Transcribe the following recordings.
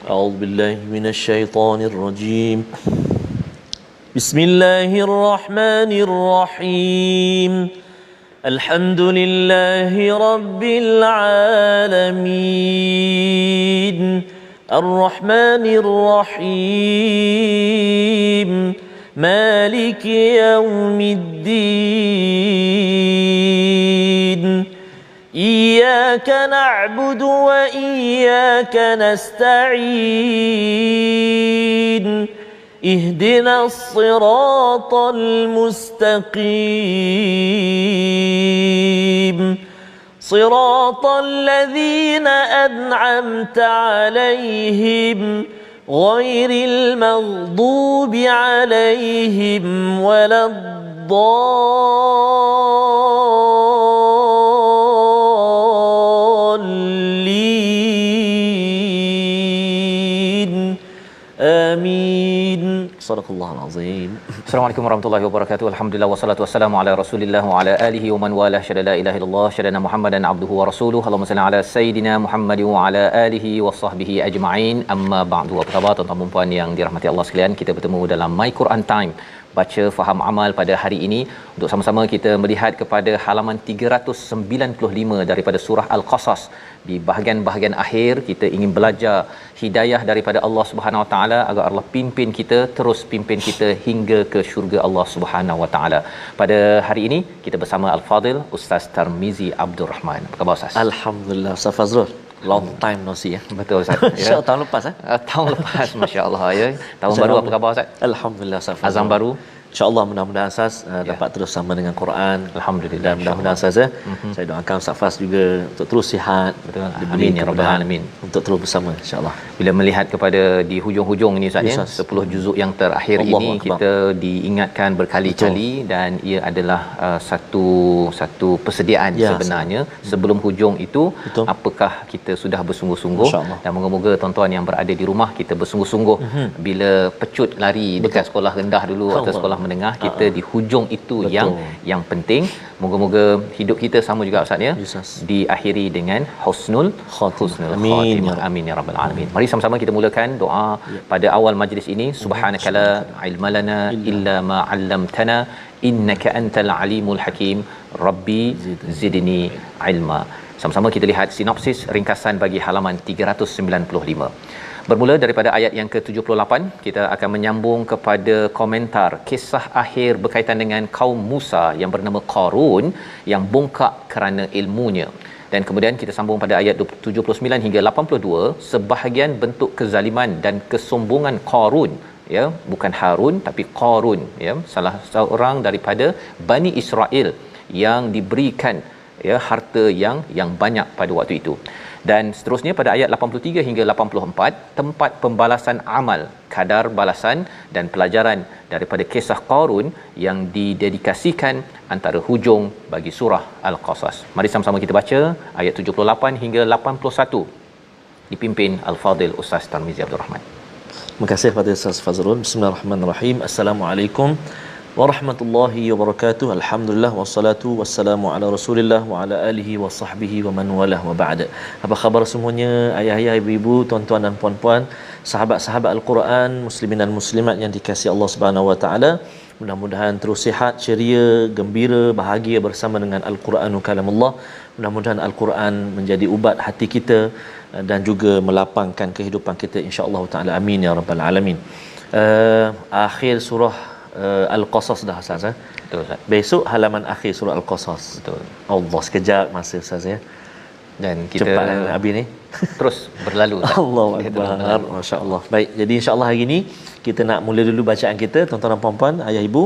أعوذ بالله من الشيطان الرجيم. بسم الله الرحمن الرحيم. الحمد لله رب العالمين. الرحمن الرحيم. مالك يوم الدين. إياك نعبد وإياك نستعين. اهدنا الصراط المستقيم. صراط الذين أنعمت عليهم غير المغضوب عليهم ولا الضالين. آمين. صدق الله العظيم. Assalamualaikum warahmatullahi wabarakatuh. Alhamdulillah wassalatu wassalamu ala Rasulillah wa ala alihi wa man wala syada la ilaha illallah syadana Muhammadan abduhu wa rasuluhu. Allahumma salli ala sayidina Muhammad wa ala alihi wa sahbihi ajma'in. Amma ba'du. Apa khabar tuan-tuan dan puan yang dirahmati Allah sekalian? Kita bertemu dalam My Quran Time, baca faham amal pada hari ini untuk sama-sama kita melihat kepada halaman 395 daripada surah Al-Qasas. Di bahagian-bahagian akhir kita ingin belajar hidayah daripada Allah Subhanahu Wa Taala agar Allah pimpin kita, terus pimpin kita hingga ke syurga Allah Subhanahu Wa Taala. Pada hari ini kita bersama Al-Fadil Ustaz Tarmizi Abdul Rahman. Apa khabar Ustaz? Alhamdulillah, Ustaz Fazrul. Long time no see ya. Betul Ustaz. Ya. Tahun lepas tahun lepas masya-Allah ya. Tahun baru apa khabar Ustaz? Alhamdulillah Ustaz Fazrul. Azam baru. InsyaAllah mudah-mudahan Ustaz dapat terus sama dengan Quran. Alhamdulillah. Dan mudah-mudahan Ustaz saya doakan Ustaz Faz juga untuk terus sihat. Betul. Amin ya rabbal alamin. Untuk terus bersama insya-Allah. Bila melihat kepada di hujung-hujung ini Ustaz ya, 10 juzuk yang terakhir Allahu ini Akbar. kita diingatkan berkali-kali dan ia adalah satu persediaan sebenarnya. Sebelum hujung itu apakah kita sudah bersungguh-sungguh, dan moga-moga tuan-tuan yang berada di rumah kita bersungguh-sungguh bila pecut lari dekat sekolah rendah dulu atau sekolah menengah, kita di hujung itu yang penting. Moga-moga hidup kita sama juga Ustaz ya, diakhiri dengan husnul khatimah. Amin ya rabbal alamin. Mari sama-sama kita mulakan doa pada awal majlis ini. Subhanakala ilma lana illa ma 'allamtana innaka antal alimul hakim. Rabbi zidni ilma. Sama-sama kita lihat sinopsis ringkasan bagi halaman 395. Bermula daripada ayat yang ke-78, kita akan menyambung kepada komentar kisah akhir berkaitan dengan kaum Musa yang bernama Qarun yang bongkak kerana ilmunya. Dan kemudian kita sambung pada ayat 79 hingga 82, sebahagian bentuk kezaliman dan kesombongan Qarun, ya, bukan Harun tapi Qarun, ya, salah seorang daripada Bani Israel yang diberikan ya harta yang banyak pada waktu itu. Dan seterusnya pada ayat 83 hingga 84, tempat pembalasan amal, kadar balasan dan pelajaran daripada kisah Qarun yang didedikasikan antara hujung bagi surah Al-Qasas. Mari sama-sama kita baca ayat 78 hingga 81 dipimpin Al-Fadil Ustaz Tarmizi Abdul Rahman. Terima kasih kepada Ustaz Fazrul. Bismillahirrahmanirrahim. Assalamualaikum warahmatullahi wabarakatuh. Alhamdulillah wassalatu wassalamu ala Rasulillah wa ala alihi wa sahbihi wa man walah wa ba'da. Apa khabar semuanya, ayah-ayah, ibu-ibu, tuan-tuan dan puan-puan, sahabat-sahabat Al-Quran, muslimin dan muslimat yang dikasihi Allah Subhanahu wa taala. Mudah-mudahan terus sihat, ceria, gembira, bahagia bersama dengan Al-Quranu kalamullah. Mudah-mudahan Al-Quran menjadi ubat hati kita dan juga melapangkan kehidupan kita insya-Allah taala. Amin ya rabbal alamin. Akhir surah Al-Qasas dah Ustaz. Betul Ustaz. Besok halaman akhir surah Al-Qasas. Betul. Allah, sekejap masa Ustaz ya. Dan kita cepat habis ni. Terus berlalu Ustaz. Allahu akbar. Masya-Allah. Baik, jadi insya-Allah hari ini kita nak mula dulu bacaan kita, tuan-tuan dan puan-puan, ayah ibu,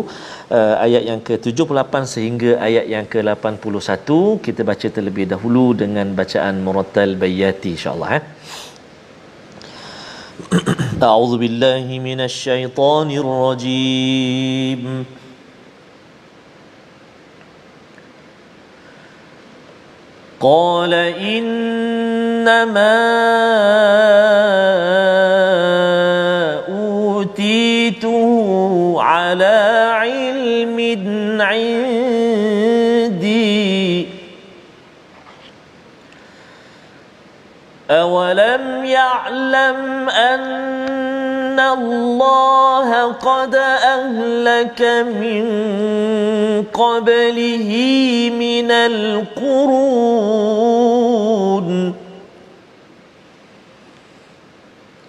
ayat yang ke-78 sehingga ayat yang ke-81. Kita baca terlebih dahulu dengan bacaan murattal bayati insya-Allah A'udzu billahi minasy syaithanir rajim. Qala innama utituhu ala ilmin 'indi أولم يعلم أن الله قد أهلك من قبله من القرون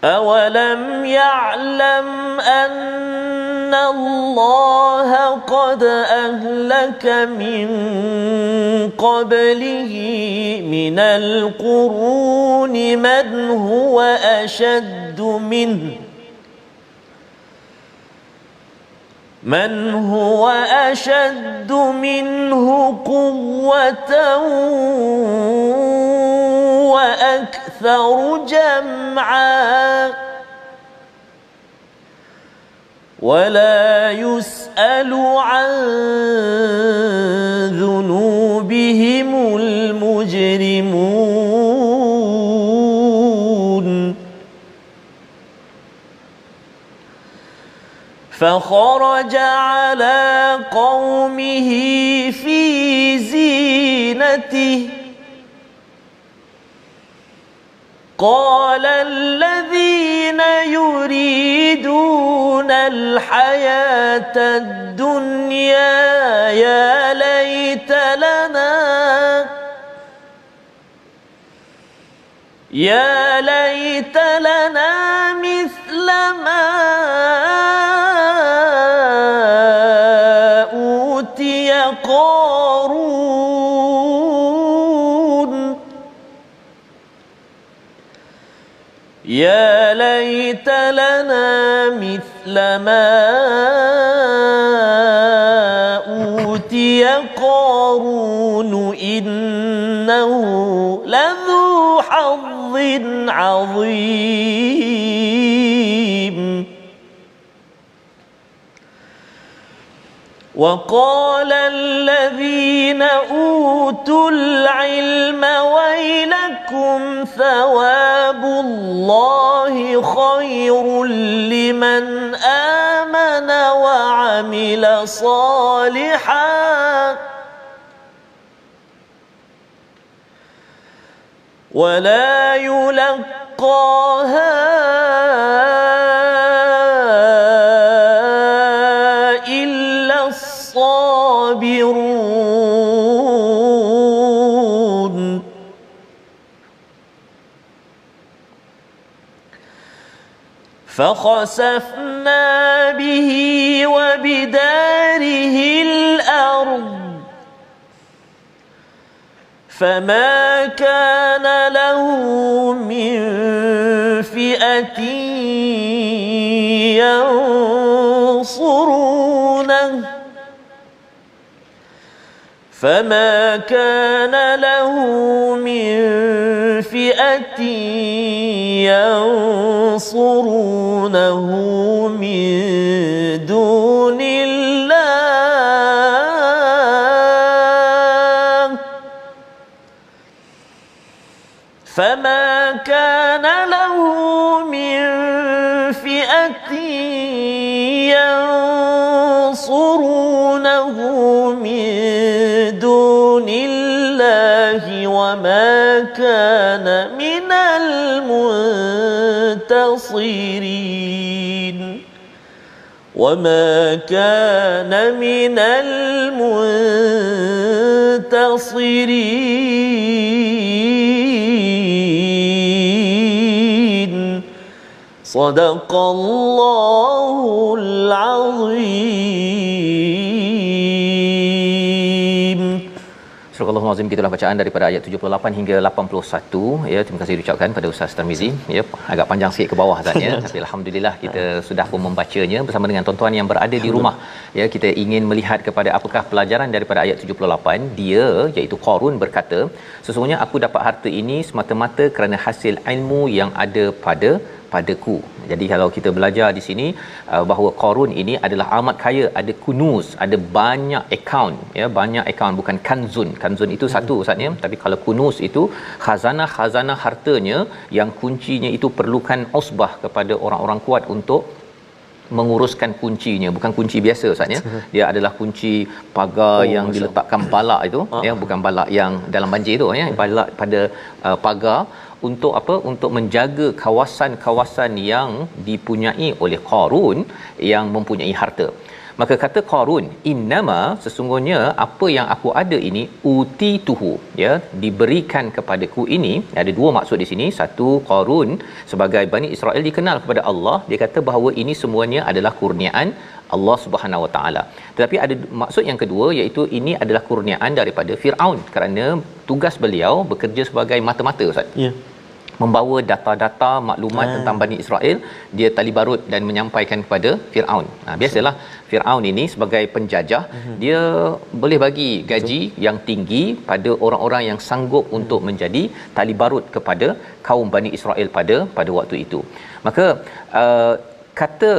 أولم يعلم أن الله قد أهلك من قبله من القرون من هو أشد منه قوة وأكثر جمعا ولا يسأل عن ذنوبهم المجرمون فخرج على قومه في زينته قال الذين يريدون الحياة الدنيا يا ليت لنا مثل ما أوتي قارون يا ليت لنا مثل ما أوتي قارون إنه لذو حظ عظيم وقال الذين أوتوا العلم ويلكم ثواب الله خير لمن آمن وعمل صالحا ولا يلقاها إلا الصابرون فخسفنا به وبداره الأرض فما كان له من فئة ينصرونه من دون الله فما كان له من فئة ينصرونه من دون الله وما كان من المنتصرين صدق الله العظيم. Surah Al-Azim, gitulah bacaan daripada ayat 78 hingga 81 ya. Terima kasih diucapkan pada Ustaz Tarmizi ya. Agak panjang sikit ke bawah Ustaz ya. Tapi alhamdulillah kita sudah pun membacanya bersama dengan tuan-tuan yang berada di rumah ya. Kita ingin melihat kepada apakah pelajaran daripada ayat 78. Dia iaitu Qarun berkata, sesungguhnya aku dapat harta ini semata-mata kerana hasil ilmu yang ada padaku. Jadi kalau kita belajar di sini bahawa Qarun ini adalah amat kaya, ada kunuz, ada banyak akaun ya, banyak akaun, bukan kanzun. Kanzun itu satu Ustaz ya, tapi kalau kunuz itu khazanah hartanya yang kuncinya itu perlukan usbah kepada orang-orang kuat untuk menguruskan kuncinya, bukan kunci biasa Ustaz ya. Dia adalah kunci pagar yang diletakkan balak itu ya, bukan balak yang dalam banjir tu ya, balak pada pagar untuk apa? Untuk menjaga kawasan-kawasan yang dipunyai oleh Qarun yang mempunyai harta. Maka kata Qarun, innama, sesungguhnya apa yang aku ada ini, utituhu, ya, diberikan kepadaku ini. Ada dua maksud di sini. Satu, Qarun sebagai Bani Israel dikenal kepada Allah, dia kata bahawa ini semuanya adalah kurniaan Allah Subhanahu Wa Taala. Tetapi ada maksud yang kedua, iaitu ini adalah kurniaan daripada Firaun, kerana tugas beliau bekerja sebagai mata-mata Ustaz. Ya. Membawa data-data maklumat tentang Bani Israel, dia talibarut dan menyampaikan kepada Firaun. Biasalah Firaun ini sebagai penjajah, dia boleh bagi gaji yang tinggi pada orang-orang yang sanggup untuk menjadi talibarut kepada kaum Bani Israel pada waktu itu. Maka kata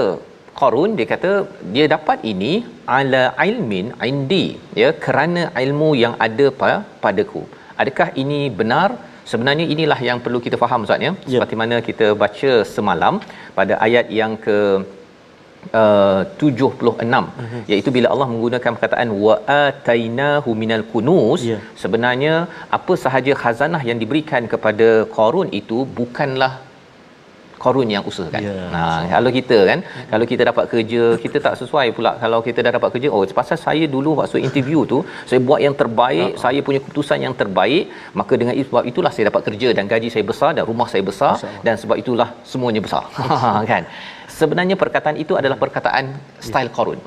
Qarun, dia kata dia dapat ini ala ilmin indi, ya, kerana ilmu yang ada padaku. Adakah ini benar? Sebenarnya inilah yang perlu kita faham Ustaz ya. Seperti mana kita baca semalam pada ayat yang ke 76, iaitu bila Allah menggunakan perkataan wa atainahu minal kunuz, sebenarnya apa sahaja khazanah yang diberikan kepada Qarun itu bukanlah Qarun yang usahakan. Kalau kita kan, kalau kita dapat kerja, kita tak sesuai pula. Kalau kita dah dapat kerja, pasal saya dulu waktu interview tu saya buat yang terbaik, saya punya keputusan yang terbaik, maka dengan sebab itulah saya dapat kerja dan gaji saya besar dan rumah saya besar, dan sebab itulah semuanya besar. Kan? Sebenarnya perkataan itu adalah perkataan style Qarun.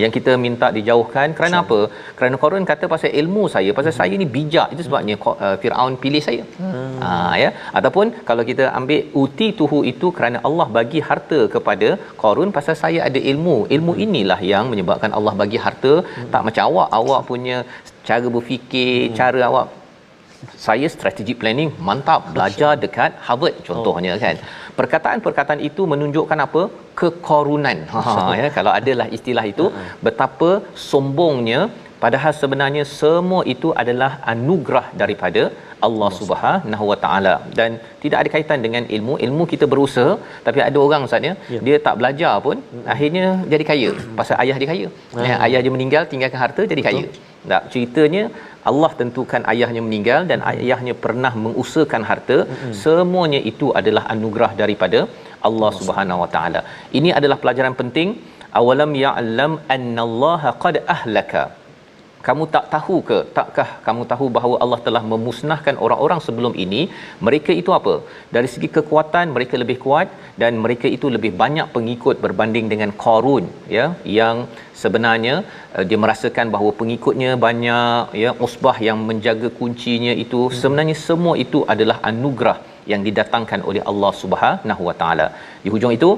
Yang kita minta dijauhkan. Kerana apa? Kerana Qarun kata pasal ilmu saya, pasal saya ni bijak, itu sebabnya Firaun pilih saya. Ya. Ataupun kalau kita ambil uti tuhu itu kerana Allah bagi harta kepada Qarun, pasal saya ada ilmu. Ilmu inilah yang menyebabkan Allah bagi harta. Tak macam awak punya cara berfikir, cara awak, saya strategic planning mantap, belajar dekat Harvard contohnya kan. Perkataan-perkataan itu menunjukkan apa? Kekorunan. Ya, kalau adalah istilah itu, betapa sombongnya, padahal sebenarnya semua itu adalah anugerah daripada Allah Subhanahu Wa Taala, dan tidak ada kaitan dengan ilmu. Ilmu kita berusaha, tapi ada orang Ustaz ya, dia tak belajar pun akhirnya jadi kaya pasal ayah dia kaya. Ayah dia meninggal tinggalkan harta, jadi kaya. Tak, ceritanya Allah tentukan ayahnya meninggal dan ayahnya pernah mengusahakan harta. Semuanya itu adalah anugerah daripada Allah Subhanahu Wa Taala. Ini adalah pelajaran penting. Awalam ya'lam annallaha qad ahlaka. Kamu tak tahu ke? Takkah kamu tahu bahawa Allah telah memusnahkan orang-orang sebelum ini? Mereka itu apa? Dari segi kekuatan mereka lebih kuat, dan mereka itu lebih banyak pengikut berbanding dengan Qarun, ya, yang sebenarnya dia merasakan bahawa pengikutnya banyak, ya, usbah yang menjaga kuncinya itu. Sebenarnya semua itu adalah anugerah yang didatangkan oleh Allah Subhanahu Wa Taala. Di hujung itu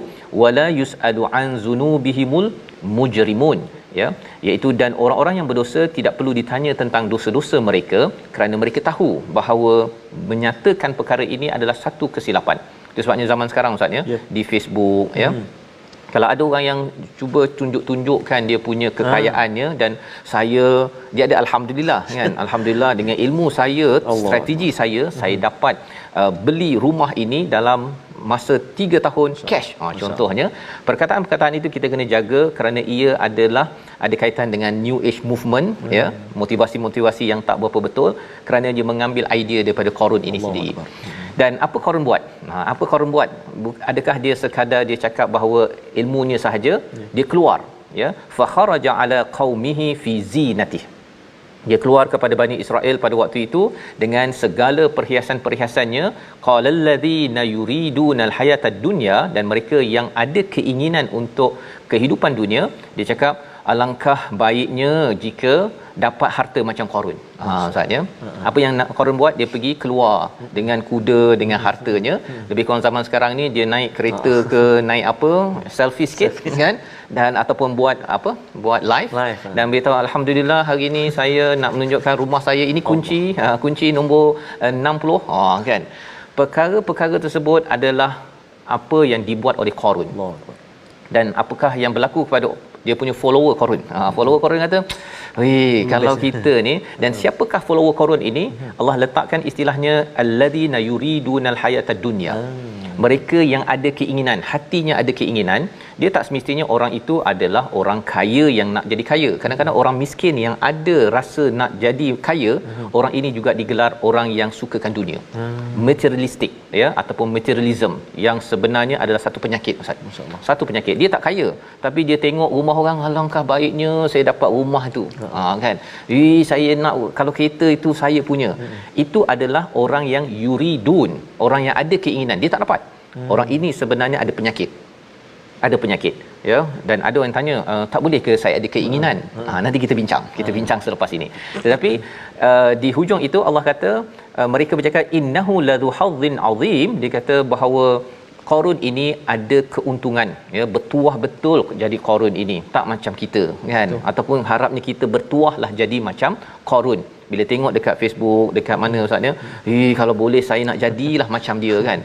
wala yusalu an zunubihimul mujrimun, ya, iaitu dan orang-orang yang berdosa tidak perlu ditanya tentang dosa-dosa mereka, kerana mereka tahu bahawa menyatakan perkara ini adalah satu kesilapan. Itu sebabnya zaman sekarang Ustaz ya, di Facebook ya, kalau ada orang yang cuba tunjukkan dia punya kekayaannya, dan dia ada alhamdulillah kan, alhamdulillah dengan ilmu saya, strategi saya dapat beli rumah ini dalam masa 3 tahun cash. Contohnya perkataan-perkataan itu kita kena jaga, kerana ia ada kaitan dengan new age movement, ya, motivasi-motivasi yang tak berapa betul, kerana dia mengambil idea daripada Qarun ini sendiri. Dan apa Qarun buat? Apa Qarun buat? Adakah dia sekadar dia cakap bahawa ilmunya sahaja? Dia keluar, ya, fa kharaja ala qaumihi fi zinatihi. Dia keluar kepada Bani Israel pada waktu itu dengan segala perhiasan-perhiasannya. Qalal ladzina yuridunal hayatad dunya, dan mereka yang ada keinginan untuk kehidupan dunia, dia cakap alangkah baiknya jika dapat harta macam Qarun. Ustaz ya. Apa yang nak Qarun buat? Dia pergi keluar dengan kuda, dengan hartanya. Lebih kurang zaman sekarang ni dia naik kereta ke naik apa, selfie sikit kan, dan ataupun buat live dan beritahu alhamdulillah hari ni saya nak menunjukkan rumah saya ini kunci, kunci nombor 60 kan. Perkara-perkara tersebut adalah apa yang dibuat oleh Qarun. Dan apakah yang berlaku kepada dia punya follower Qarun? Follower Qarun kata, kalau kita ni, dan siapakah follower Qarun ini? Allah letakkan istilahnya alladzina yuridunal hayatad dunya. Mereka yang ada keinginan, hatinya ada keinginan, dia tak semestinya orang itu adalah orang kaya yang nak jadi kaya. Kadang-kadang orang miskin yang ada rasa nak jadi kaya, orang ini juga digelar orang yang sukakan dunia. Materialistik, ya, ataupun materialism, yang sebenarnya adalah satu penyakit, Ustaz. Satu penyakit. Dia tak kaya, tapi dia tengok rumah orang, alangkah baiknya saya dapat rumah tu. Kan? Saya nak kalau kereta itu saya punya. Itu adalah orang yang yuridun, orang yang ada keinginan, dia tak dapat. Orang ini sebenarnya ada penyakit. Ada penyakit, ya. Dan ada orang tanya, tak boleh ke saya ada keinginan? Nanti kita bincang selepas ini. Tetapi di hujung itu Allah kata, mereka bercakap innahu ladhu hadzin azim. Dia kata bahawa Qarun ini ada keuntungan, ya, bertuah betul jadi Qarun ini, tak macam kita, kan? Ataupun harapnya kita bertuahlah jadi macam Qarun. Bila tengok dekat Facebook, dekat mana Ustaznya, kalau boleh saya nak jadilah macam dia, kan?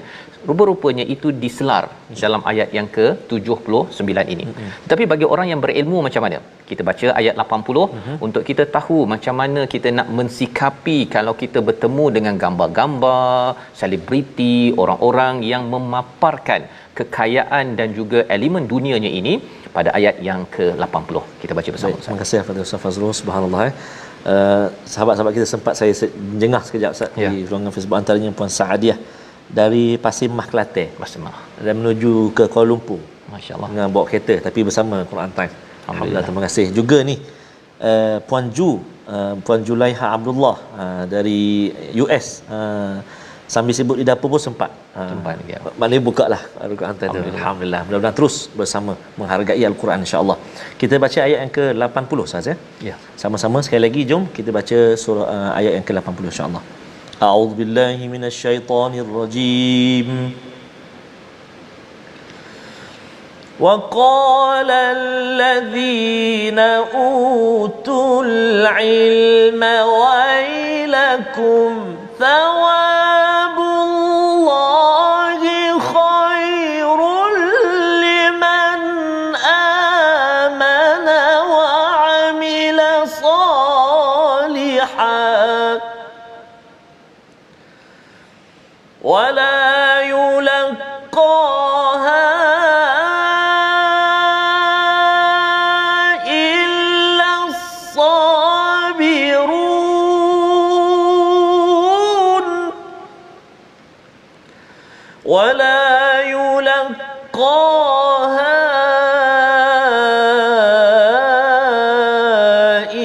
Rupa-rupanya itu diselar dalam ayat yang ke-79 ini. Tetapi bagi orang yang berilmu macam mana? Kita baca ayat 80 untuk kita tahu macam mana kita nak mensikapi kalau kita bertemu dengan gambar-gambar, selebriti, orang-orang yang memaparkan kekayaan dan juga elemen dunianya ini pada ayat yang ke-80. Kita baca bersama. Terima kasih kepada Ustaz Fazrul, subhanallah. Sahabat-sahabat kita sempat saya jengah sekejap Ustaz, di ruangan Facebook, antaranya Puan Saadiah dari Pasir Mah Kelantan, dan menuju ke Kuala Lumpur, masya-Allah, dengan bawa kereta tapi bersama Quran Time. Alhamdulillah, terima kasih. Juga ni Puan Julaiha Abdullah dari US, sambil sibuk di dapur pun sempat maknanya buka lah Al-Quran tu. Alhamdulillah, mudah-mudahan terus bersama menghargai Al-Quran, insya-Allah. Kita baca ayat yang ke-80 Ustaz, ya. Sama-sama sekali lagi, jom kita baca surah ayat yang ke-80 insya-Allah. A'udzu billahi minasyaitonir rajim. Wa qala alladhina utul ilma wailakum thawabullahi khairul liman amana wa amila salihan ولا يلقاها إلا الصابرون ولا يلقاها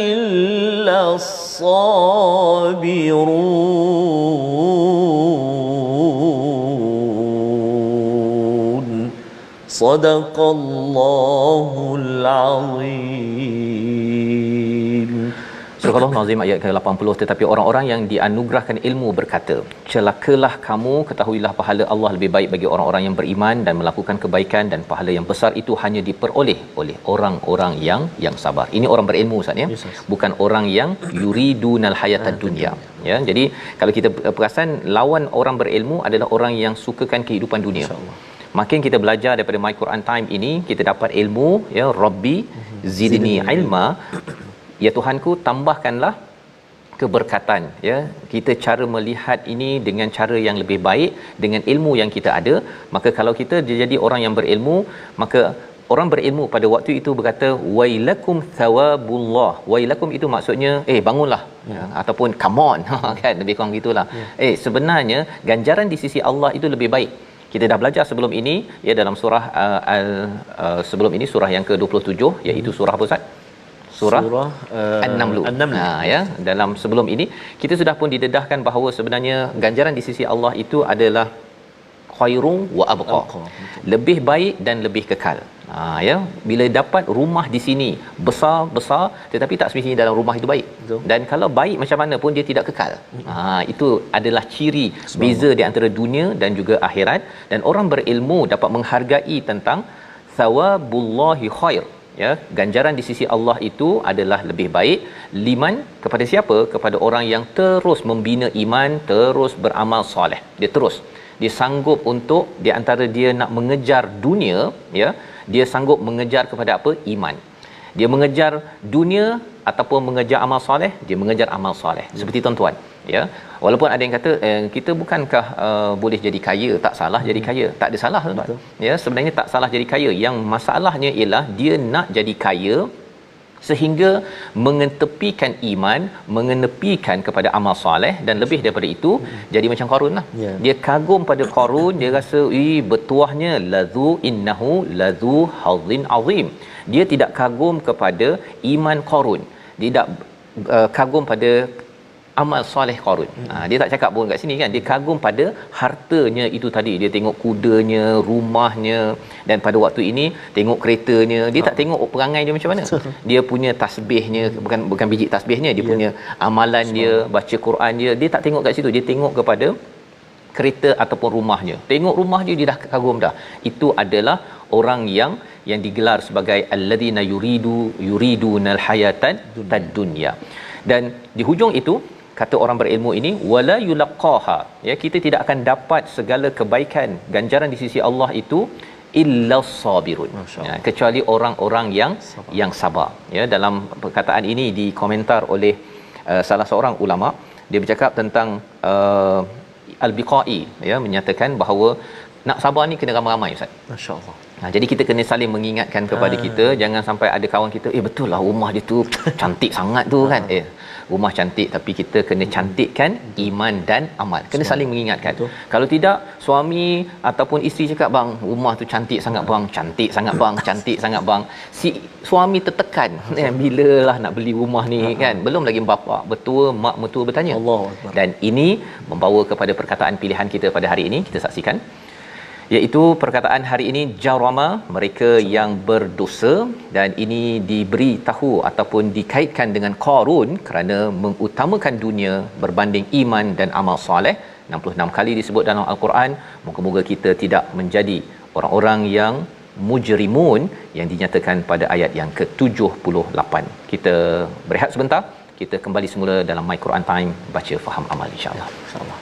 إلا الصابرون Sadaqallahul Azim. Surah Al-Nazim ayat ke-80. Tetapi orang-orang yang dianugerahkan ilmu berkata, celakalah kamu, ketahuilah pahala Allah lebih baik bagi orang-orang yang beriman dan melakukan kebaikan, dan pahala yang besar itu hanya diperoleh oleh orang-orang yang sabar. Ini orang berilmu Ustaz, ya. Bukan orang yang yuridunal hayatad dunya, ya. Jadi kalau kita perasan, lawan orang berilmu adalah orang yang sukakan kehidupan dunia. Makin kita belajar daripada My Quran Time ini, kita dapat ilmu, ya. Rabbi zidni ilma, ya Tuhanku tambahkanlah keberkatan, ya. Kita cara melihat ini dengan cara yang lebih baik dengan ilmu yang kita ada. Maka kalau kita jadi orang yang berilmu, maka orang berilmu pada waktu itu berkata wailakum thawabullah. Wailakum itu maksudnya bangunlah, ya, ataupun come on kan, lebih kurang gitulah. Sebenarnya ganjaran di sisi Allah itu lebih baik. Kita dah belajar sebelum ini, ya, dalam surah sebelum ini surah yang ke-27, iaitu surah apa Ustaz? Surah An-Naml. Ya, dalam sebelum ini kita sudah pun didedahkan bahawa sebenarnya ganjaran di sisi Allah itu adalah khairun wa abqa, lebih baik dan lebih kekal. Ya, bila dapat rumah di sini besar-besar tetapi tak semestinya dalam rumah itu baik. Dan kalau baik macam mana pun dia tidak kekal. Itu adalah ciri beza di antara dunia dan juga akhirat. Dan orang berilmu dapat menghargai tentang thawabullahi khair, ya, ganjaran di sisi Allah itu adalah lebih baik. Liman, kepada siapa? Kepada orang yang terus membina iman, terus beramal soleh. Dia sanggup untuk, di antara dia nak mengejar dunia, ya, dia sanggup mengejar kepada apa? Iman. Dia mengejar dunia ataupun mengejar amal soleh, dia mengejar amal soleh. Seperti tuan-tuan, ya. Walaupun ada yang kata kita bukankah boleh jadi kaya, tak salah jadi kaya. Tak ada salah tuan. Ya, sebenarnya tak salah jadi kaya. Yang masalahnya ialah dia nak jadi kaya sehingga mengetepikan iman, mengenepikan kepada amal soleh, dan lebih daripada itu jadi macam Qarun lah. Dia kagum pada Qarun, dia rasa bertuahnya lazu innahu lazu hazin azim. Dia tidak kagum kepada iman Qarun, dia tidak kagum pada amal soleh Qarun. Dia tak cakap pun kat sini kan, dia kagum pada hartanya itu tadi. Dia tengok kudanya, rumahnya, dan pada waktu ini tengok keretanya. Dia tak tengok perangai dia macam mana. Dia punya tasbihnya, bukan biji tasbihnya, dia punya amalan dia, baca Quran dia. Dia tak tengok kat situ, dia tengok kepada kereta ataupun rumahnya. Tengok rumah dia dah kagum dah. Itu adalah orang yang digelar sebagai alladina yuridunal hayatan tad-dunya. Dan di hujung itu kata orang berilmu ini, wala yulaqaha, ya, kita tidak akan dapat segala kebaikan ganjaran di sisi Allah itu illa sabirun, ya, kecuali orang-orang yang sabar. Ya, dalam perkataan ini dikomentar oleh salah seorang ulama. Dia bercakap tentang Al-Biqai, ya, menyatakan bahawa nak sabar ni kena ramai-ramai, ustaz. Masya-Allah. Jadi kita kena saling mengingatkan kepada kita, jangan sampai ada kawan kita, betul lah rumah dia tu cantik sangat tu kan. Rumah cantik, tapi kita kena cantikkan iman dan amal. Kena saling mengingatkan. Betul. Kalau tidak, suami ataupun isteri cakap, bang, rumah tu cantik sangat bang, cantik sangat bang, cantik sangat bang. Si suami tertekan, bilalah nak beli rumah ni kan. Belum lagi bapa, betua, mak mertua bertanya. Allahuakbar. Dan ini membawa kepada perkataan pilihan kita pada hari ini. Kita saksikan, iaitu perkataan hari ini, jarama, mereka yang berdosa. Dan ini diberi tahu ataupun dikaitkan dengan Qarun kerana mengutamakan dunia berbanding iman dan amal soleh. 66 kali disebut dalam Al-Quran. Moga-moga kita tidak menjadi orang-orang yang mujrimun yang dinyatakan pada ayat yang ke-78. Kita berehat sebentar, kita kembali semula dalam My Quran Time, baca faham amal, insya-Allah. InsyaAllah.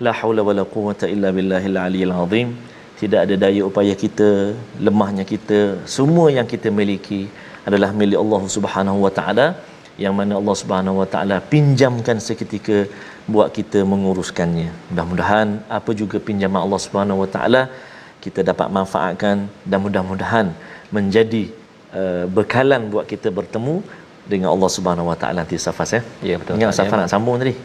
La haula wala quwwata illa billahil aliyil azim. Tidak ada daya upaya kita, lemahnya kita, semua yang kita miliki adalah milik Allah Subhanahu wa taala, yang mana Allah Subhanahu wa taala pinjamkan seketika buat kita menguruskannya. Mudah-mudahan apa juga pinjaman Allah Subhanahu wa taala kita dapat manfaatkan, dan mudah-mudahan menjadi bekalan buat kita bertemu dengan Allah Subhanahu wa taala nanti, Safas, ya. Ya, betul. Ingat Safas nak sambung tadi.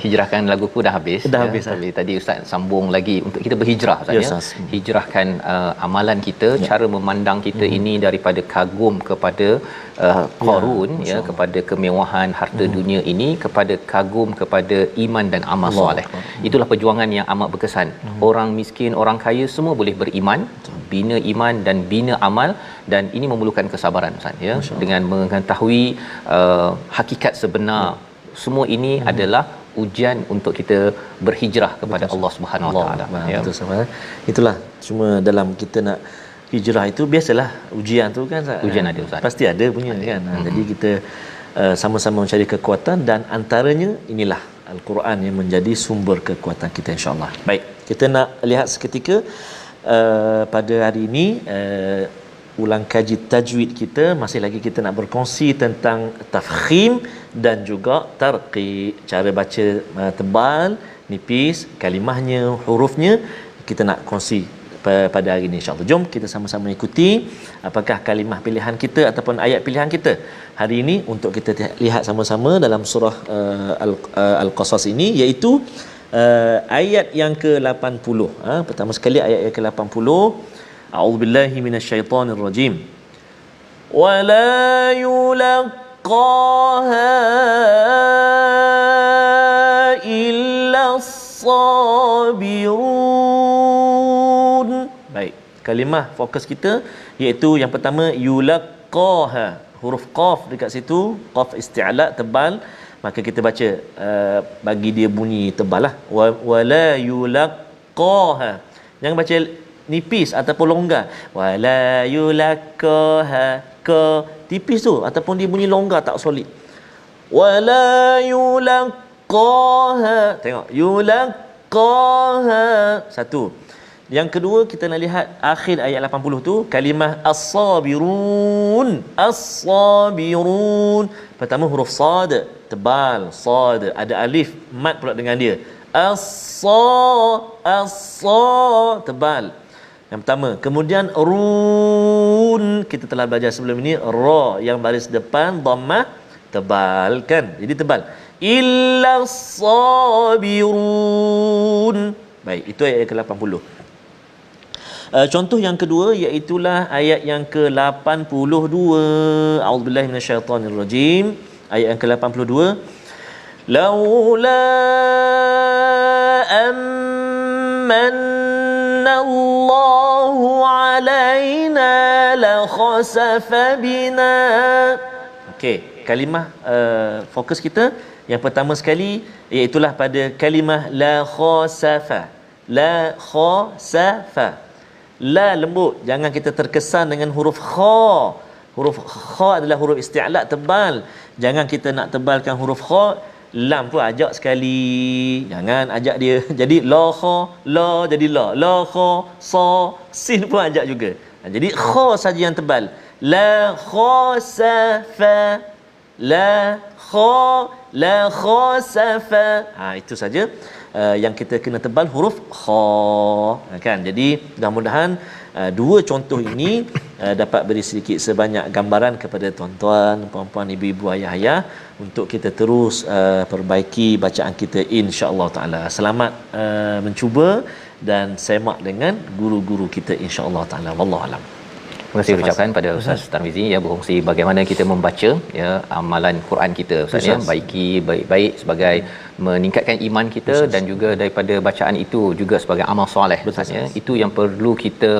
Hijrahkan lagu ku dah habis. Dah habis. Tadi ustaz sambung lagi untuk kita berhijrah, Ustaz, ya. Hijrahkan amalan kita, cara memandang kita ini daripada kagum kepada Qarun, ya, kepada kemewahan harta dunia ini, kepada kagum kepada iman dan amal soleh. Itulah perjuangan yang amat berkesan. Orang miskin, orang kaya semua boleh beriman, bina iman dan bina amal, dan ini memerlukan kesabaran, Ustaz, ya. Dengan mengetahui hakikat sebenar, semua ini adalah ujian untuk kita berhijrah kepada Allah Subhanahu wa taala. Ya, betul sama. Itulah, cuma dalam kita nak hijrah itu biasalah ujian tu kan. Ujian ada, Ustaz. Pasti ada punya kan. Jadi kita sama-sama mencari kekuatan, dan antaranya inilah Al-Quran yang menjadi sumber kekuatan kita, insya-Allah. Baik, kita nak lihat seketika pada hari ini ulang kaji tajwid kita. Masih lagi kita nak berkongsi tentang tafkhim dan juga tarqi, cara baca tebal, nipis, kalimahnya, hurufnya. Kita nak kongsi pada hari ini, insya-Allah. Jom kita sama-sama ikuti apakah kalimah pilihan kita ataupun ayat pilihan kita hari ini, untuk kita lihat sama-sama dalam surah Al-Qasas ini, iaitu ayat yang ke-80. Pertama sekali ayat yang ke-80. A'udzubillahi minasyaitonir rajim. Wala yulaqaha illa sabirun. Baik, kalimah fokus kita iaitu yang pertama yulaqaha. Huruf qaf dekat situ, qaf isti'la tebal, maka kita baca bagi dia bunyi tebal lah. Wala yulaqaha. Jangan baca nipis ataupun longgar. Wala yulaqaha, ke tipis tu ataupun dia bunyi longgar tak solid. Wala yulaqaha. Tengok, yulaqaha. Satu. Yang kedua, kita nak lihat akhir ayat 80 tu, kalimah as-sabirun. As-sabirun. Pertama huruf sad, tebal, sad, ada alif mad pula dengan dia. As-sa, tebal. Yang pertama. Kemudian run, kita telah belajar sebelum ini, ra yang baris depan dhammah tebal kan. Jadi tebal. Illa sabirun. Baik, itu ayat ke-80. Contoh yang kedua iaitulah ayat yang ke-82. A'udzubillahi minasyaitonirrajim. Ayat yang ke-82. Laula ammanallahu alaina la khasafa bina. Okey, kalimah fokus kita yang pertama sekali iaitulah pada kalimah la khasafa. La khasafa. La lembut, jangan kita terkesan dengan huruf kha. Huruf kha adalah huruf isti'la tebal. Jangan kita nak tebalkan huruf kha. Lam pun ajak sekali, jangan ajak dia jadi la kha, la jadi la kha, sa, sin pun ajak juga. Jadi kha saja yang tebal. La khasafa, la khasafa. Itu saja yang kita kena tebal huruf kha, kan. Jadi mudah-mudahan dua contoh ini dapat beri sedikit sebanyak gambaran kepada tuan-tuan, puan-puan, ibu-ibu, ayah-ayah untuk kita terus perbaiki bacaan kita insya-Allah taala. Selamat mencuba dan semak dengan guru-guru kita insya-Allah taala. Wallahu alam. Terima kasih ucapkan pada Ustaz Tarmizi ya, berkongsi bagaimana kita membaca ya amalan Quran kita Ustaz ya, baiki baik-baik sebagai meningkatkan iman kita dan juga daripada bacaan itu juga sebagai amal soleh Ustaz ya. Itu yang perlu kita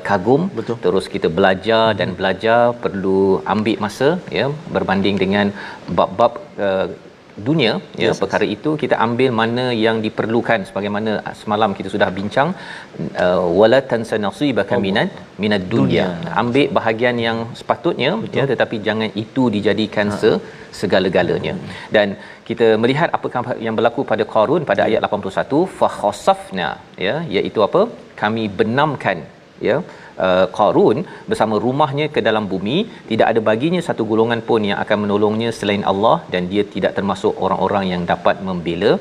kagum. Betul. Terus kita belajar dan belajar, perlu ambil masa ya, berbanding dengan bab-bab dunia ya, perkara itu kita ambil mana yang diperlukan sebagaimana semalam kita sudah bincang, wala tansa nasibaka minad dunya. Ambil bahagian yang sepatutnya ya, tetapi jangan itu dijadikan segala-galanya. Dan kita melihat apakah yang berlaku pada Qarun pada ayat 81, fa khasafna ya, iaitu apa? Kami benamkan ya Qarun bersama rumahnya ke dalam bumi, tidak ada baginya satu golongan pun yang akan menolongnya selain Allah, dan dia tidak termasuk orang-orang yang dapat membela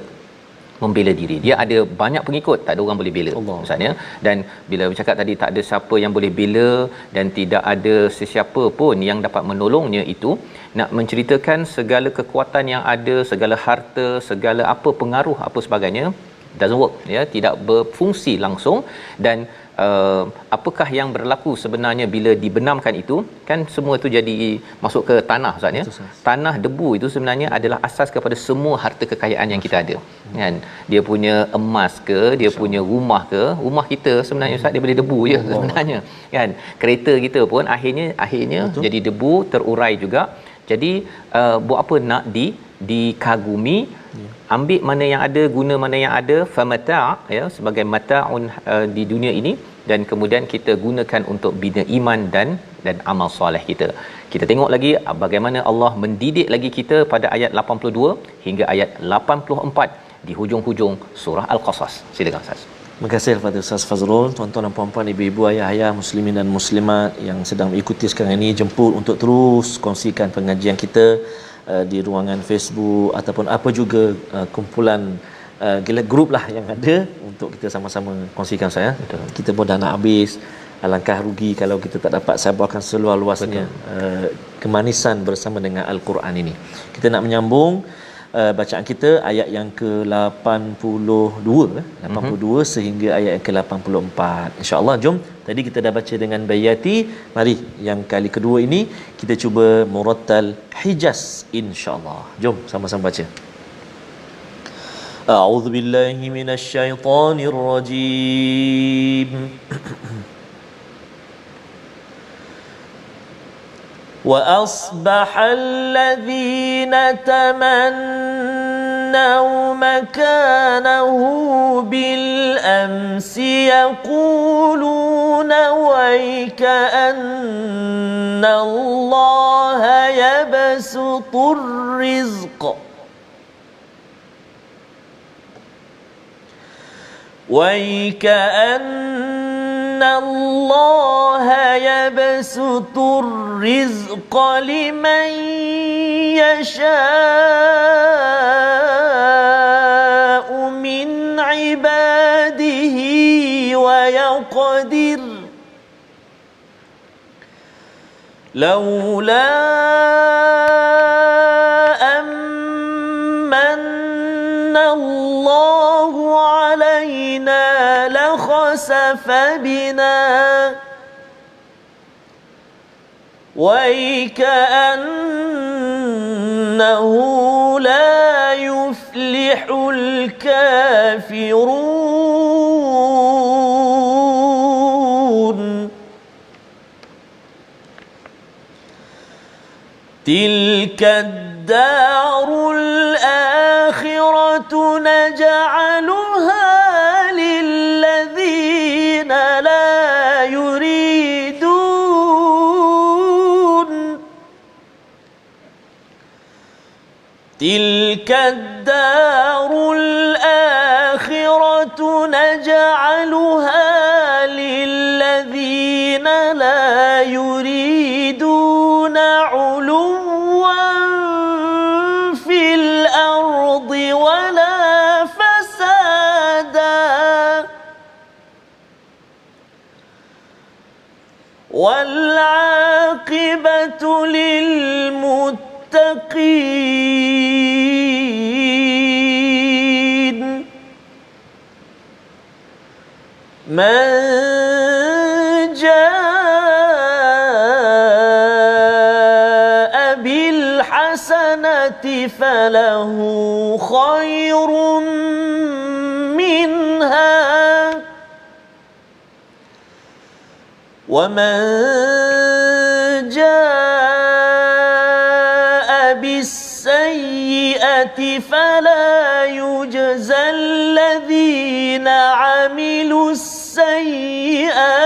diri. Dia ada banyak pengikut, tak ada orang boleh bela misalnya. Dan bila bercakap tadi tak ada siapa yang boleh bela dan tidak ada sesiapa pun yang dapat menolongnya, itu nak menceritakan segala kekuatan yang ada, segala harta, segala apa pengaruh apa sebagainya, doesn't work ya, tidak berfungsi langsung. Dan apakah yang berlaku sebenarnya bila dibenamkan itu, kan semua itu jadi masuk ke tanah Ustaz ya. Tanah debu itu sebenarnya adalah asas kepada semua harta kekayaan yang kita ada kan. Dia punya emas ke, dia punya rumah ke, rumah kita sebenarnya Ustaz dia boleh debu je sebenarnya kan. Kereta kita pun akhirnya jadi debu, terurai juga. Jadi buat apa nak dikagumi? Ambil mana yang ada, guna mana yang ada, famata' ya, sebagai mata'un di dunia ini, dan kemudian kita gunakan untuk bina iman dan amal soleh kita. Kita tengok lagi bagaimana Allah mendidik lagi kita pada ayat 82 hingga ayat 84 di hujung-hujung surah Al-Qasas. Silakan Ustaz. Terima kasih kepada Ustaz Fazrul. Tuan-tuan dan puan-puan, ibu-ibu, ayah-ayah, muslimin dan muslimat yang sedang mengikuti sekarang ini, jemput untuk terus kongsikan pengajian kita di ruangan Facebook ataupun apa juga kumpulan grup lah yang ada untuk kita sama-sama kongsikan saya. Kita pun dah nak habis. Alangkah rugi kalau kita tak dapat sabarkan seluar-luasnya kemanisan bersama dengan Al-Quran ini. Kita nak menyambung bacaan kita ayat yang ke-82 82 sehingga ayat yang ke-84. Insya-Allah jom. Tadi kita dah baca dengan Bayati. Mari yang kali kedua ini kita cuba murattal Hijaz insya-Allah. Jom sama-sama baca. A'udzu billahi minasyaitonir rajim. وأصبح الذين تمنوا مكانه بالأمس يقولون ويك أن الله يبسط الرزق وَيْكَأَنَّ اللَّهَ يَبْسُطُ الرِّزْقَ لِمَن يَشَاءُ مِنْ عِبَادِهِ وَيَقْدِرُ لَوْلَا أَمَّنَّ اللَّهُ علينا لخسف بنا وَيْكَأَنَّهُ لا يفلح الكافرون تلك الدار الآخرة نجعلها للذين لا يريدون تلك الدار الآخرة نجعلها للذين لا يريدون علوا في الأرض ولا والعاقبة للمتقين من جاء بالحسنة فله خير منها ومن جاء بالسيئة فلا يجزى الذين عملوا السيئات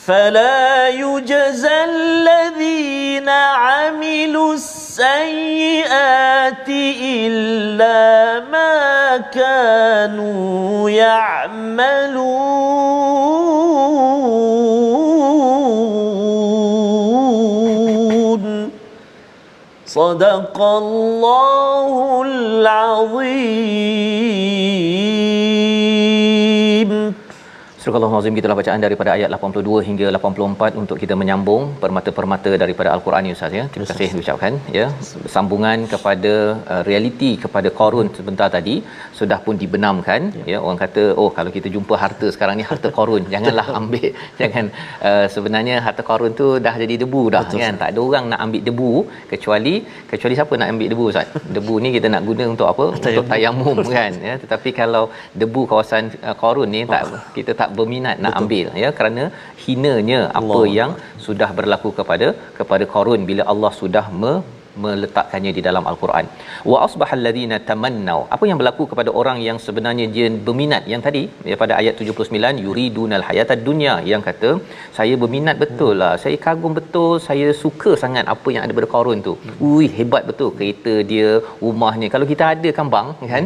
فلا يجزى الذين عملوا السيئات إلا ما كانوا يعملون صدق الله العظيم. Surah Al-Azim, gitulah bacaan daripada ayat 82 hingga 84 untuk kita menyambung permata-permata daripada Al-Quran ni Ustaz ya. Terima kasih diucapkan ya. Sambungan kepada realiti kepada Qarun sebentar tadi sudah pun dibenamkan ya. Orang kata oh kalau kita jumpa harta sekarang ni harta Qarun janganlah ambil jangan sebenarnya harta Qarun tu dah jadi debu dah. Betul, kan. Tak ada orang nak ambil debu kecuali siapa nak ambil debu Ustaz? Debu ni kita nak guna untuk apa? Untuk tayamum kan ya. Tetapi kalau debu kawasan Qarun ni tak kita tak berminat nak ambil ya kerana hinanya apa yang sudah berlaku kepada Qarun bila Allah sudah meletakkannya di dalam Al-Quran. Wa asbahal ladina tamannau. Apa yang berlaku kepada orang yang sebenarnya dia berminat yang tadi ya, pada ayat 79 yuridunal hayatad dunya yang kata saya berminat betul lah, saya kagum betul, saya suka sangat apa yang ada pada Qarun tu. Ui hebat betul kereta dia, rumahnya. Kalau kita ada kan bang kan.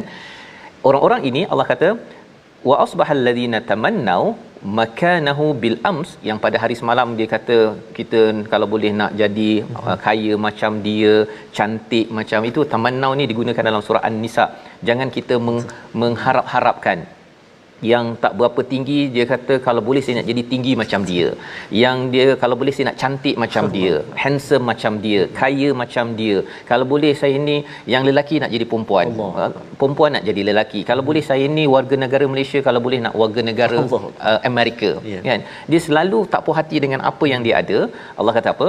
Orang-orang ini Allah kata wa asbahal ladina tamannau makanahu bil ams yang pada hari semalam dia kata kita kalau boleh nak jadi kaya macam dia, cantik macam itu. Tamannau ni digunakan dalam surah An-Nisa. Jangan kita mengharap-harapkan yang tak berapa tinggi, dia kata kalau boleh saya nak jadi tinggi macam dia. Yang dia kalau boleh saya nak cantik macam dia, handsome macam dia, kaya macam dia. Kalau boleh saya ni yang lelaki nak jadi perempuan, perempuan nak jadi lelaki. Kalau boleh saya ni warga negara Malaysia, kalau boleh nak warga negara Amerika, kan. Dia selalu tak puas hati dengan apa yang dia ada. Allah kata apa?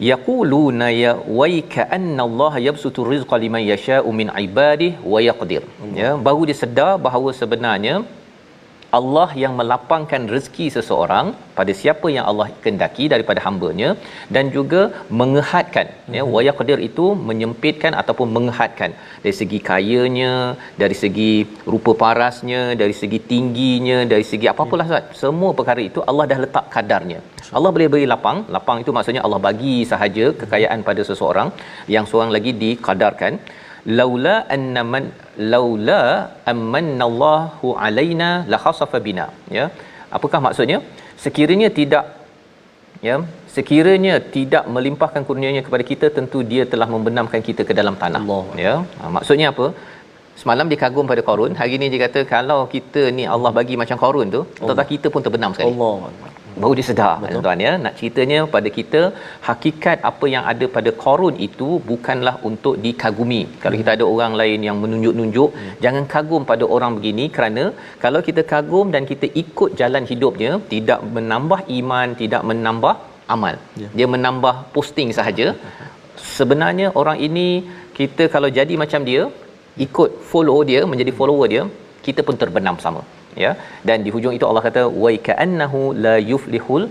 Yaquluna ya waika anna Allah yabsutu rizqa liman yasha'u min ibadihi wa yaqdir. Ya, baru dia sedar bahawa sebenarnya Allah yang melapangkan rezeki seseorang pada siapa yang Allah kehendaki daripada hamba-Nya, dan juga mengehadkan, ya, wa yaqdir itu menyempitkan ataupun mengehadkan dari segi kayanya, dari segi rupa parasnya, dari segi tingginya, dari segi apa-apalah Ustaz. Semua perkara itu Allah dah letak kadarnya. Allah boleh beri lapang. Lapang itu maksudnya Allah bagi sahaja kekayaan pada seseorang, yang seorang lagi dikadarkan. Laula amannallahu alaina la khasafa bina. Ya. Apakah maksudnya? Sekiranya tidak melimpahkan kurnianya kepada kita, tentu dia telah membenamkan kita ke dalam tanah. Allah. Ya. Maksudnya apa? Semalam dia kagum pada Qarun, hari ni dia kata kalau kita ni Allah bagi macam Qarun tu, tetapi kita pun terbenam sekali. Allah. Baru dia sedar, tuan-tuan, ya. Nak ceritanya pada kita, hakikat apa yang ada pada Qarun itu bukanlah untuk dikagumi. Kalau kita ada orang lain yang menunjuk-nunjuk, jangan kagum pada orang begini, kerana kalau kita kagum dan kita ikut jalan hidupnya, tidak menambah iman, tidak menambah amal. Dia menambah posting sahaja. Sebenarnya orang ini, kita kalau jadi macam dia, ikut follow dia, menjadi follower dia, kita pun terbenam sama. Ya, dan di hujung itu Allah kata wa ka'annahu la yuflihul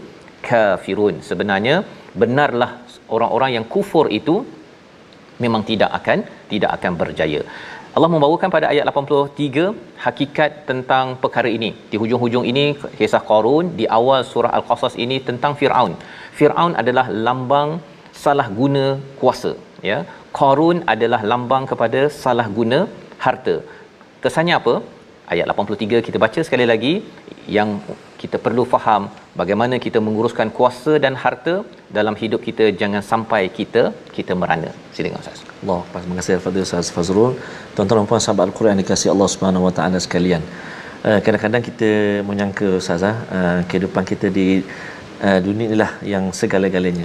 kafirun. Sebenarnya benarlah orang-orang yang kufur itu memang tidak akan berjaya. Allah membawakan pada ayat 83 hakikat tentang perkara ini. Di hujung-hujung ini kisah Qarun, di awal surah Al-Qasas ini tentang Firaun. Firaun adalah lambang salah guna kuasa, ya. Qarun adalah lambang kepada salah guna harta. Kesannya apa? Ayat 83 kita baca sekali lagi, yang kita perlu faham bagaimana kita menguruskan kuasa dan harta dalam hidup kita, jangan sampai kita merana. Silakan Ustaz. Allah, terima kasih kepada Ustaz Fazrul. Tuan-tuan dan puan sahabat Al-Quran dikasihi Allah Subhanahu Wa Taala sekalian. Kadang-kadang kita menyangka Ustaz, kehidupan kita di dunia inilah yang segala-galanya.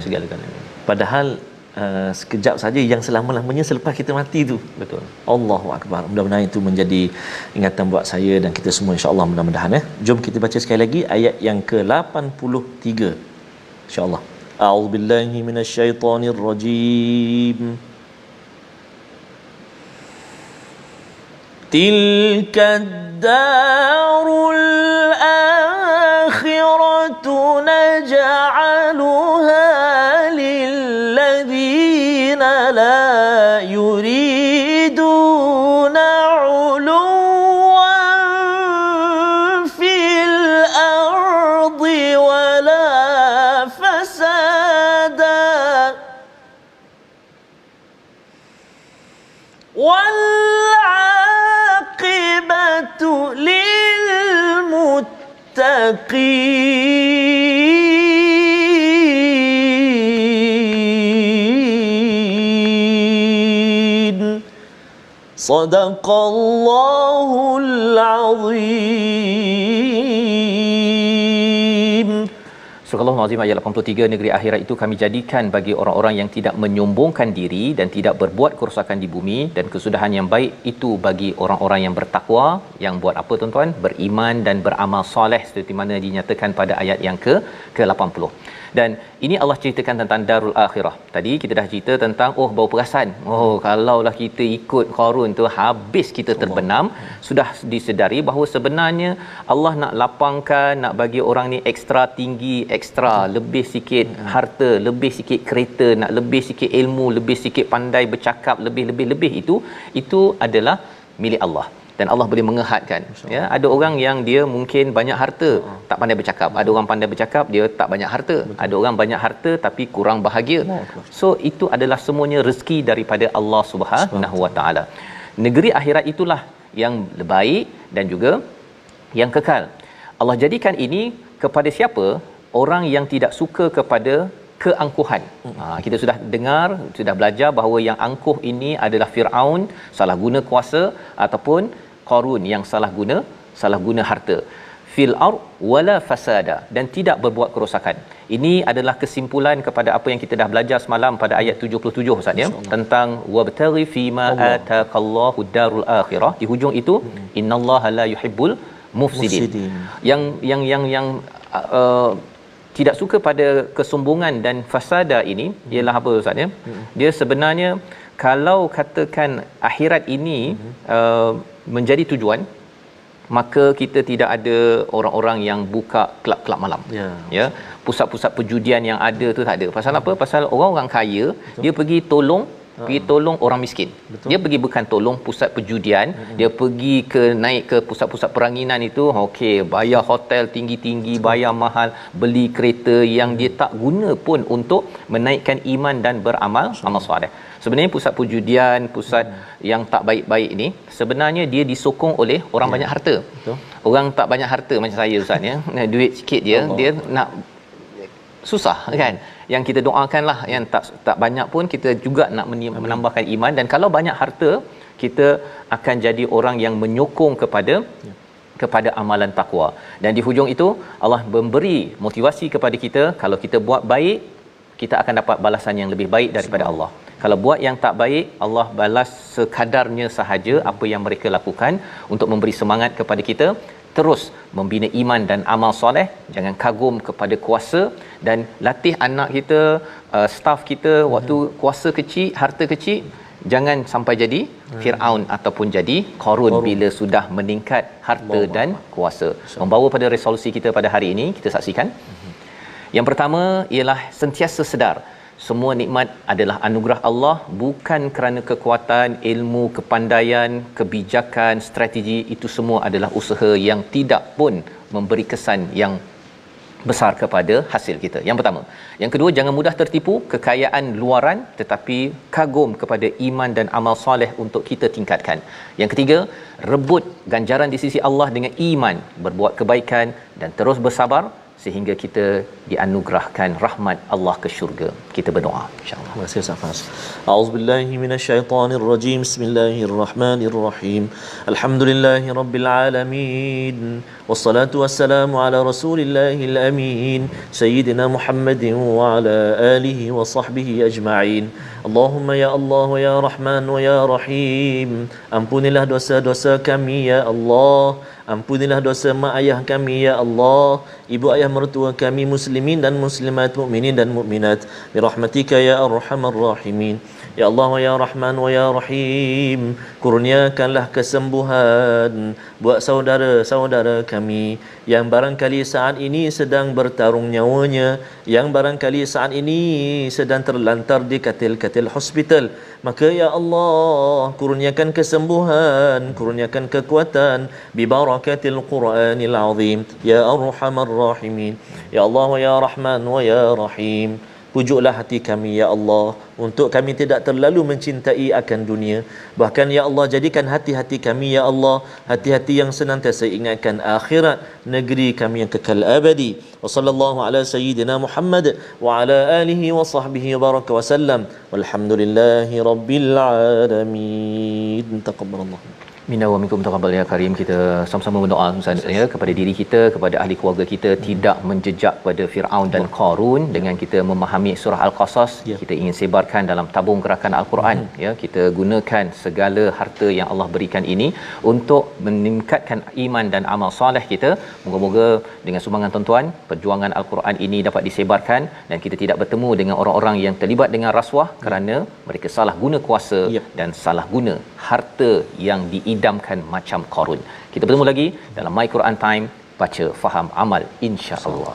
Padahal sekejap saja yang selama-lamanya selepas kita mati tu. Betul. Allahu akbar. Mudah-mudahan itu menjadi ingatan buat saya dan kita semua, insya-Allah, mudah-mudahan. Jom kita baca sekali lagi ayat yang ke-83, insya-Allah. A'udzubillahi minasyaitonirrajim. Tilka ad-darul akhiratu naj'aluha لا يريدون علوا في الأرض ولا فسادا والعاقبة للمتقين. صدق الله العظيم. Surah Al-Azim ayat 83, negeri akhirat itu kami jadikan bagi orang-orang yang tidak menyombongkan diri dan tidak berbuat kerosakan di bumi, dan kesudahan yang baik itu bagi orang-orang yang bertakwa, yang buat apa tuan-tuan? Beriman dan beramal soleh, seperti mana dinyatakan pada ayat yang ke-80. Dan ini Allah ceritakan tentang darul akhirah. Tadi kita dah cerita tentang bau perasan. Kalaulah kita ikut Qarun tu, habis kita terbenam. Sudah disedari bahawa sebenarnya Allah nak lapangkan, nak bagi orang ni ekstra tinggi, ekstra lebih sikit harta, lebih sikit kereta, nak lebih sikit ilmu, lebih sikit pandai bercakap, lebih itu adalah milik Allah. Dan Allah boleh mengehadkan, ya. Ada orang yang dia mungkin banyak harta, tak pandai bercakap. Ada orang pandai bercakap, dia tak banyak harta. Ada orang banyak harta tapi kurang bahagia. So itu adalah semuanya rezeki daripada Allah Subhanahu Wa Taala. Negeri akhirat itulah yang baik dan juga yang kekal. Allah jadikan ini kepada siapa? Orang yang tidak suka kepada keangkuhan. Kita sudah dengar, sudah belajar bahawa yang angkuh ini adalah Firaun, salah guna kuasa, ataupun Qarun yang salah guna salah guna harta, fil ard wala fasada, dan tidak berbuat kerosakan. Ini adalah kesimpulan kepada apa yang kita dah belajar semalam pada ayat 77 Ustaz ya, tentang wabtaghi fima ataqallahu darul akhirah. Di hujung itu innallaha la yuhibbul mufsidin. Yang tidak suka pada kesombongan dan fasada ini ialah apa Ustaz ya? Dia sebenarnya kalau katakan akhirat ini menjadi tujuan, maka kita tidak ada orang-orang yang buka kelab-kelab malam. Ya. Pusat-pusat perjudian yang ada tu tak ada. Pasal apa? Pasal orang-orang kaya dia pergi tolong orang miskin. Dia pergi bukan tolong pusat perjudian, dia pergi naik ke pusat-pusat peranginan itu, okey, bayar hotel tinggi-tinggi, bayar mahal, beli kereta yang dia tak guna pun untuk menaikkan iman dan beramal amal soleh. Sebenarnya pusat perjudian, pusat yang tak baik-baik ini sebenarnya dia disokong oleh orang banyak harta. Orang tak banyak harta macam saya Ustaz ya, duit sikit je dia nak susah kan. Yang kita doakanlah yang tak banyak pun kita juga nak menambahkan iman, dan kalau banyak harta kita akan jadi orang yang menyokong kepada amalan takwa. Dan di hujung itu Allah memberi motivasi kepada kita, kalau kita buat baik kita akan dapat balasan yang lebih baik daripada Allah. Kalau buat yang tak baik, Allah balas sekadarnya sahaja apa yang mereka lakukan, untuk memberi semangat kepada kita terus membina iman dan amal soleh. Jangan kagum kepada kuasa, dan latih anak kita, staff kita waktu kuasa kecil, harta kecil, jangan sampai jadi Firaun ataupun jadi Qarun bila sudah meningkat harta dan kuasa. Membawa pada resolusi kita pada hari ini, kita saksikan. Yang pertama ialah sentiasa sedar semua nikmat adalah anugerah Allah, bukan kerana kekuatan, ilmu, kepandaian, kebijakan, strategi. Itu semua adalah usaha yang tidak pun memberi kesan yang besar kepada hasil kita. Yang pertama. Yang kedua, jangan mudah tertipu kekayaan luaran, tetapi kagum kepada iman dan amal soleh untuk kita tingkatkan. Yang ketiga, rebut ganjaran di sisi Allah dengan iman, berbuat kebaikan dan terus bersabar sehingga kita dianugerahkan rahmat Allah ke syurga. Kita berdoa insya-Allah. Terima kasih Ustaz Fas. A'udzubillahi minasyaitonirrajim. Bismillahirrahmanirrahim. Alhamdulillahirabbil alamin. Wassalatu wassalamu ala rasulillahil amin, sayyidina Muhammadin wa ala alihi wa sahbihi ajma'in. Allahumma ya Allah wa ya Rahman wa ya Rahim, ampunilah dosa-dosa kami ya Allah. Ampunilah dosa mak ayah kami ya Allah, ibu ayah mertua kami muslimin dan muslimat, mukminin dan mukminat, bi rahmatika ya arhamar rahimin. Ya Allah wa ya Rahman wa ya Rahim, kurniakanlah kesembuhan buat saudara-saudara kami yang barangkali saat ini sedang bertarung nyawanya, yang barangkali saat ini sedang terlantar di katil-katil hospital. Maka ya Allah, kurniakan kesembuhan, kurniakan kekuatan bi barakatil Qur'anil azim ya arhamar rahimin. Ya Allah wa ya Rahman wa ya Rahim, pujuklah hati kami ya Allah, untuk kami tidak terlalu mencintai akan dunia. Bahkan ya Allah, jadikan hati-hati kami ya Allah hati-hati yang senantiasa ingatkan akhirat, negeri kami yang kekal abadi. Wa sallallahu ala sayyidina Muhammad wa ala alihi wa sahbihi baraka wa sallam. Walhamdulillahi rabbil alamin. Taqabbalallah minna wa minkum taqabbal ya karim. Kita sama-sama berdoa ya kepada diri kita, kepada ahli keluarga kita, tidak menjejak pada Firaun dan Qarun. Dengan kita memahami surah Al-Qasas, kita ingin sebarkan dalam tabung gerakan Al-Quran ya. Kita gunakan segala harta yang Allah berikan ini untuk meningkatkan iman dan amal soleh kita. Moga-moga dengan sumbangan tuan-tuan, perjuangan Al-Quran ini dapat disebarkan dan kita tidak bertemu dengan orang-orang yang terlibat dengan rasuah kerana mereka salah guna kuasa dan salah guna harta yang diidamkan macam Qarun. Kita bertemu lagi dalam My Quran Time, baca, faham, amal, insya-Allah.